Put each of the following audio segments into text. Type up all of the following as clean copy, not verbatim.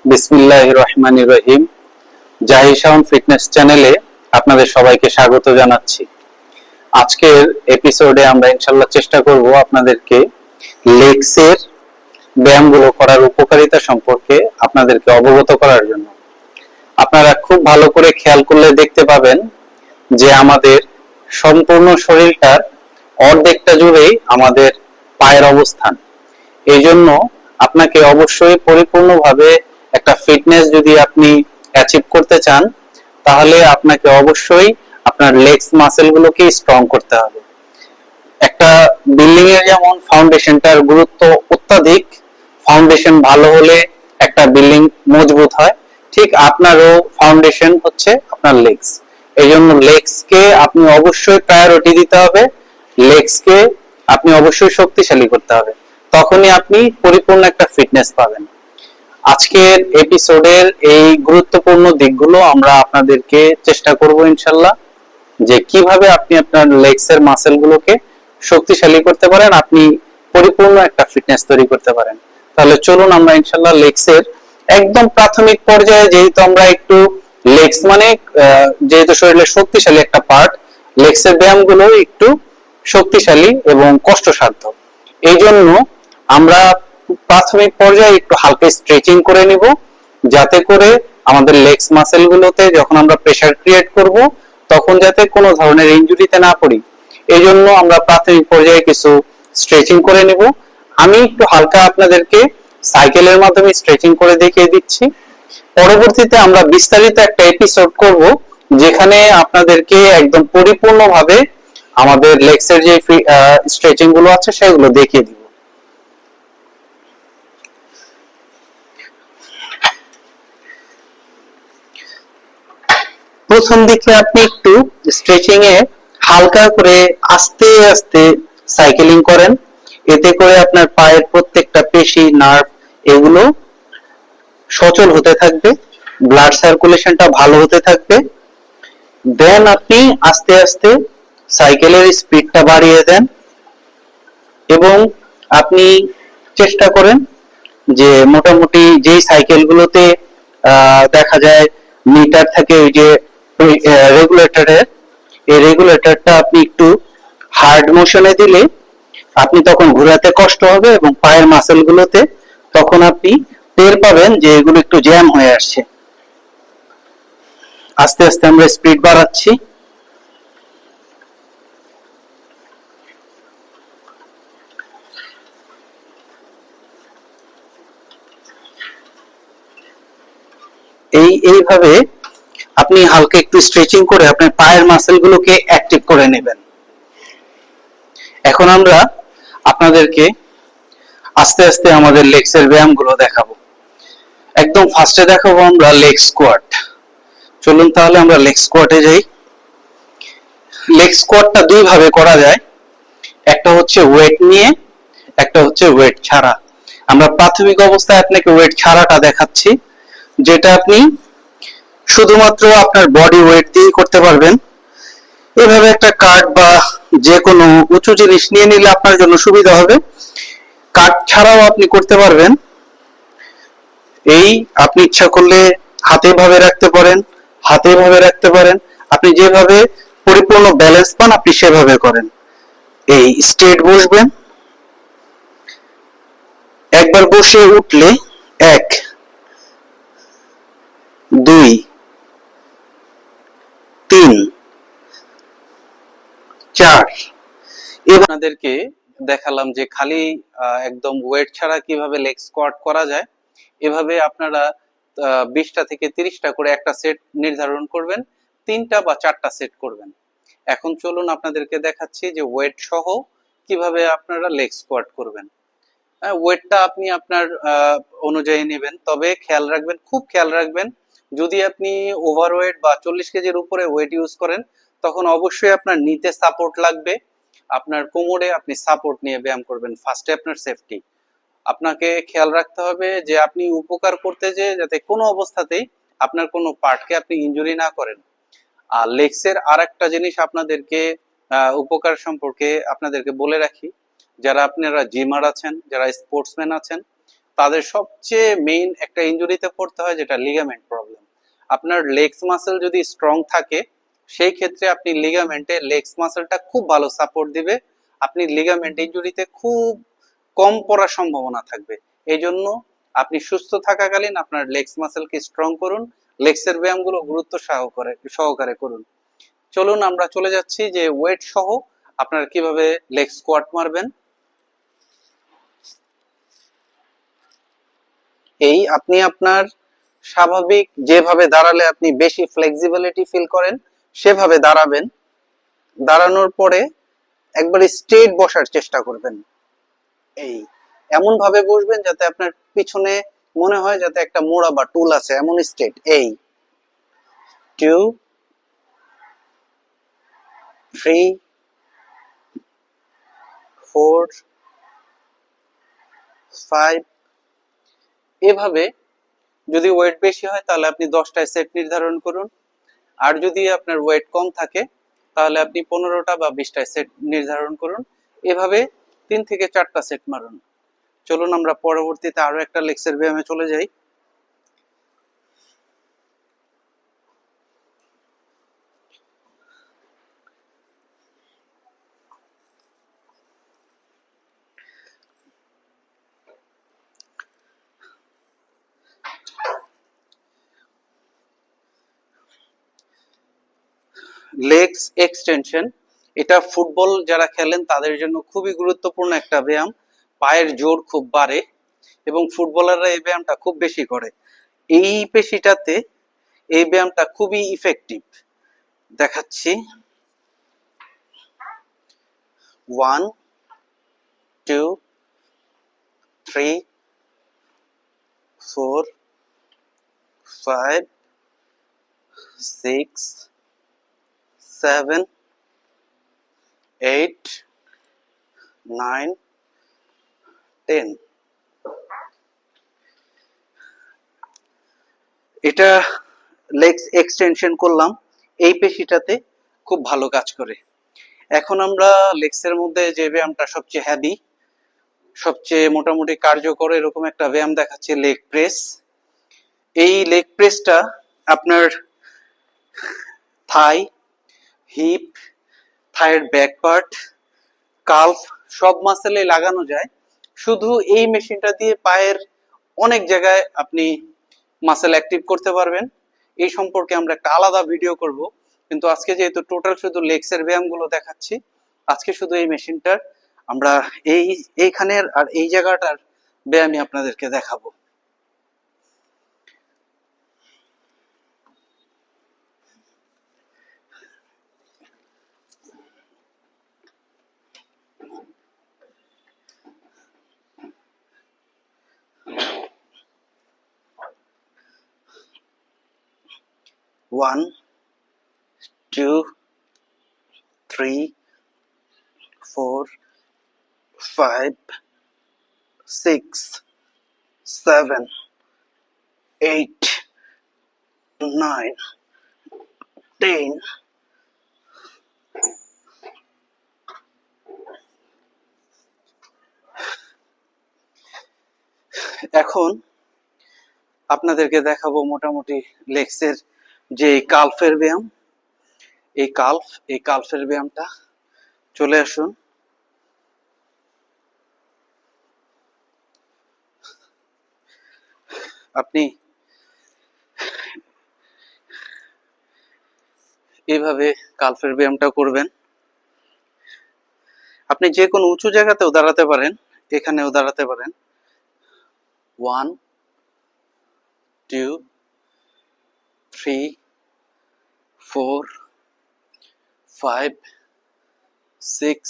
বিসমিল্লাহির রহমানির রহিম। জাহির sound fitness চ্যানেলে আপনাদের সবাইকে স্বাগত জানাচ্ছি। আজকের এপিসোডে আমরা ইনশাআল্লাহ চেষ্টা করব আপনাদেরকে লেগসের ব্যায়ামগুলো করার উপকারিতা সম্পর্কে আপনাদেরকে অবগত করার জন্য। আপনারা খুব ভালো করে খেয়াল করলে দেখতে পাবেন যে আমাদের সম্পূর্ণ শরীরটার অর্ধেকটা জুড়েই আমাদের পায়ের অবস্থান। এই জন্য আপনাকে অবশ্যই পরিপূর্ণভাবে একটা ফিটনেস যদি আপনি অ্যাচিভ করতে চান, তাহলে আপনাকে অবশ্যই আপনার লেগস মাসেল গুলোকে স্ট্রং করতে হবে। একটা বিল্ডিং এর যেমন ফাউন্ডেশনটার গুরুত্ব অত্যাধিক, ফাউন্ডেশন ভালো হলে একটা বিল্ডিং মজবুত হয়, ঠিক আপনারও ফাউন্ডেশন হচ্ছে আপনার লেগস। এই জন্য লেগস কে আপনি অবশ্যই প্রায়োরিটি দিতে হবে, লেগস কে আপনি অবশ্যই শক্তিশালী করতে হবে, তখনই আপনি পরিপূর্ণ একটা ফিটনেস পাবেন। আজকের এপিসোডের এই গুরুত্বপূর্ণ দিকগুলো আমরা আপনাদেরকে চেষ্টা করব ইনশাআল্লাহ, যে কিভাবে আপনি আপনার লেগস এর মাসেল গুলোকে শক্তিশালী করতে পারেন, আপনি পরিপূর্ণ একটা ফিটনেস তৈরি করতে পারেন। তাহলে চলুন আমরা ইনশাআল্লাহ লেগস এর একদম প্রাথমিক পর্যায়ে, যেহেতু আমরা একটু লেগস মানে যেহেতু শরীরের শক্তিশালী একটা পার্ট, লেগস এর ব্যায়ামগুলো একটু শক্তিশালী এবং কষ্টসাধ্য। এই জন্য আমরা প্রাথমিক পর্যায়ে একটু হালকা স্ট্রেচিং করে নিব, যাতে করে আমাদের লেগস মাসেল গুলোতে যখন আমরা প্রেসার ক্রিয়েট করব তখন যাতে কোনো ধরনের ইনজুরিতে না পড়ি। এই জন্য আমরা প্রাথমিক পর্যায়ে কিছু স্ট্রেচিং করে নিব। আমি একটু হালকা আপনাদেরকে সাইকেলের মাধ্যমে স্ট্রেচিং করে দেখিয়ে দিচ্ছি। পরবর্তীতে আমরা বিস্তারিত একটা এপিসোড করব, যেখানে আপনাদেরকে একদম পরিপূর্ণভাবে আমাদের লেগস এর যে স্ট্রেচিং গুলো আছে সেগুলো দেখিয়ে দিব। প্রথম দিকে আপনি একটু স্ট্রেচিং এ হালকা করে আস্তে আস্তে সাইকেলিং করেন, এতে করে আপনার পায়ের প্রত্যেকটা পেশি, নার্ভ এগুলো সচল হতে থাকবে, ব্লাড সার্কুলেশনটা ভালো হতে থাকবে। দেন আপনি আস্তে আস্তে সাইকেলের স্পিডটা বাড়িয়ে দেন এবং আপনি চেষ্টা করেন যে মোটামুটি যেই সাইকেলগুলোতে দেখা যায় মিটার থাকে, ওই যে রেগুলেটরের, এই রেগুলেটরটা আপনি একটু হার্ড মোশনে দিলে আপনি তখন ঘোরাতে কষ্ট হবে এবং পায়ের মাসেল গুলোতে তখন আপনি টের পাবেন যে এগুলো একটু জ্যাম হয়ে আসছে। আস্তে আস্তে আমরা স্পিড বাড়াচ্ছি। এইভাবে আপনি হালকা একটু স্ট্রেচিং করে আপনার পায়ের মাসেল গুলোকে অ্যাক্টিভ করে নেবেন। এখন আমরা আপনাদেরকে আস্তে আস্তে আমাদের লেগস এর ব্যায়াম গুলো দেখাবো। একদম ফার্স্টে দেখাবো আমরা লেগ স্কোয়াট। চলুন তাহলে আমরা লেগ স্কোয়াটে যাই। লেগ স্কোয়াটটা দুই ভাবে করা যায়, একটা হচ্ছে ওয়েট নিয়ে, একটা হচ্ছে ওয়েট ছাড়া। আমরা প্রাথমিক অবস্থায় আপনাকে ওয়েট ছাড়াটা দেখাচ্ছি, যেটা আপনি শুধুমাত্র আপনার বডি ওয়েট দিয়ে করতে পারবেন। এভাবে একটা কাঠ বা যে কোনো উঁচু জিনিস নিয়ে নিলে আপনার জন্য সুবিধা হবে। কাঠ ছাড়াও আপনি করতে পারবেন। এই আপনি ইচ্ছা করলে হাতে ভাবে রাখতে পারেন, হাতে ভাবে রাখতে পারেন, আপনি যেভাবে পরিপূর্ণ ব্যালেন্স পান আপনি সেভাবে করেন। এই স্ট্রেট বসবেন, একবার বসে উঠলে 1 2 3 4। আপনাদেরকে দেখালাম যে খালি একদম ওয়েট ছাড়া কিভাবে লেগ স্কোয়াট করা যায়। এভাবে আপনারা 20টা থেকে 30টা করে একটা সেট নির্ধারণ করবেন, 3টা বা 4টা সেট করবেন। এখন চলুন আপনাদেরকে দেখাচ্ছি যে ওয়েট সহ কিভাবে আপনারা লেগ স্কোয়াট করবেন। ওয়েটটা আপনি আপনার অনুযায়ী নেবেন, তবে খেয়াল রাখবেন, খুব খেয়াল রাখবেন, যদি আপনি ওভারওয়েট বা 40 কেজির উপরে ওয়েট ইউজ করেন তখন অবশ্যই আপনার নিতে সাপোর্ট লাগবে, আপনার কোমরে আপনি সাপোর্ট নিয়ে ব্যায়াম করবেন। ফার্স্টে আপনার সেফটি, আপনাকে খেয়াল রাখতে হবে যে আপনি উপকার করতে যে যাতে কোনো অবস্থাতেই আপনার কোনো পার্টকে আপনি ইনজুরি না করেন। আর লেগসের আর একটা জিনিস আপনাদেরকে উপকার সম্পর্কে আপনাদেরকে বলে রাখি, যারা আপনারা জিমার আছেন, যারা স্পোর্টসম্যান আছেন, তাদের সবচেয়ে মেইন একটা ইনজুরিতে পড়তে হয়, যেটা লিগামেন্ট প্রবলেম। আপনার লেগস মাসেল যদি স্ট্রং থাকে, সেই ক্ষেত্রে আপনি লিগামেন্টে লেগস মাসেলটা খুব ভালো সাপোর্ট দিবে, আপনি লিগামেন্ট ইনজুরিতে খুব কম পড়ার সম্ভাবনা থাকবে। এই জন্য আপনি সুস্থ থাকাকালীন আপনার লেগস মাসেলকে স্ট্রং করুন, লেগসের ব্যায়ামগুলো গুরুত্ব সহকারে করুন। চলুন আমরা চলে যাচ্ছি যে ওয়েট সহ আপনারা কিভাবে লেগ স্কোয়াট মারবেন। এই আপনি আপনার স্বাভাবিক যেভাবে দাঁড়ালে আপনি বেশি ফ্লেক্সিবিলিটি ফিল করেন সেভাবে দাঁড়াবেন। দাঁড়ানোর পরে একবারে স্ট্রেট বসার চেষ্টা করবেন। এই এমন ভাবে বসবেন যাতে আপনার পিছনে মনে হয় যাতে একটা মোড়া বা টুল আছে, এমন স্ট্রেট। এই 2 3 4 5। এভাবে যদি ওয়েট বেশি হয় তাহলে আপনি 10টায় সেট নির্ধারণ করুন, আর যদি আপনার ওয়েট কম থাকে তাহলে আপনি 15টা বা 20টায় সেট নির্ধারণ করুন। এভাবে 3 থেকে 4টা সেট মারুন। চলুন আমরা পরবর্তীতে আরো একটা লেগসের ব্যায়ামে চলে যাই। লেগস এক্সটেনশন, এটা ফুটবল যারা খেলেন তাদের জন্য খুবই গুরুত্বপূর্ণ একটা ব্যায়াম। পায়ের জোর খুব বাড়ে এবং ফুটবলাররা এই ব্যায়ামটা খুব বেশি করে। এই পেশিটাতে এই ব্যায়ামটা খুবই ইফেক্টিভ। দেখাচ্ছি। 1 2 3 4 5 6 7 8 9 10। এটা লেগস এক্সটেনশন করলাম, এই পেশিটাতে খুব ভালো কাজ করে। এখন আমরা লেগসের মধ্যে যে ব্যায়ামটা সবচেয়ে হেভি, সবচেয়ে মোটামুটি কার্যকর এরকম একটা ব্যায়াম দেখাচ্ছে, লেগ প্রেস। এই লেগ প্রেসটা আপনার থাই, হিপ, থাইয়ের ব্যাক পার্ট, কালফ সব মাসেলে লাগানো যায়। শুধু এই মেশিনটা দিয়ে পায়ের অনেক জায়গায় আপনি মাসেল অ্যাক্টিভ করতে পারবেন। এই সম্পর্কে আমরা একটা আলাদা ভিডিও করব, কিন্তু আজকে যেহেতু টোটাল শুধু লেগসের ব্যায়ামগুলো দেখাচ্ছি, আজকে শুধু এই মেশিনটার আমরা এইখানের আর এই জায়গাটার ব্যায়ামই আপনাদেরকে দেখাবো। One, 2, 3, 4, 5, 6, 7, 8, 9, 10। এখন আপনাদেরকে দেখাবো মোটামুটি লেগসের যে কালফের ব্যায়াম। এই কালফের ব্যায়ামটা, চলে আসুন। আপনি এইভাবে কালফের ব্যায়ামটা করবেন। আপনি যে কোনো উঁচু জায়গাতেও দাঁড়াতে পারেন, এখানেও দাঁড়াতে পারেন। 1 2 3 4 5 6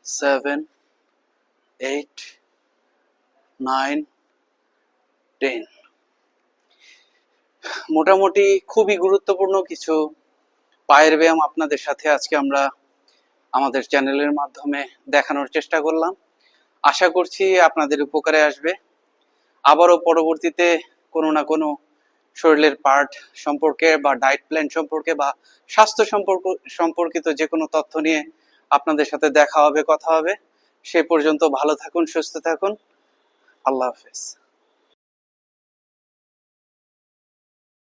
7 8 9 10। মোটামুটি খুবই গুরুত্বপূর্ণ কিছু পায়ের ব্যায়াম আপনাদের সাথে আজকে আমরা আমাদের চ্যানেলের মাধ্যমে দেখানোর চেষ্টা করলাম। আশা করছি আপনাদের উপকারে আসবে। আবারও পরবর্তীতে কোনো না কোনো শরীরের পার্ট সম্পর্কে বা ডায়েট প্ল্যান সম্পর্কে বা স্বাস্থ্য সম্পর্কিত যে কোনো তথ্য নিয়ে আপনাদের সাথে দেখা হবে, কথা হবে। সে পর্যন্ত ভালো থাকুন, সুস্থ থাকুন। আল্লাহ হাফেজ।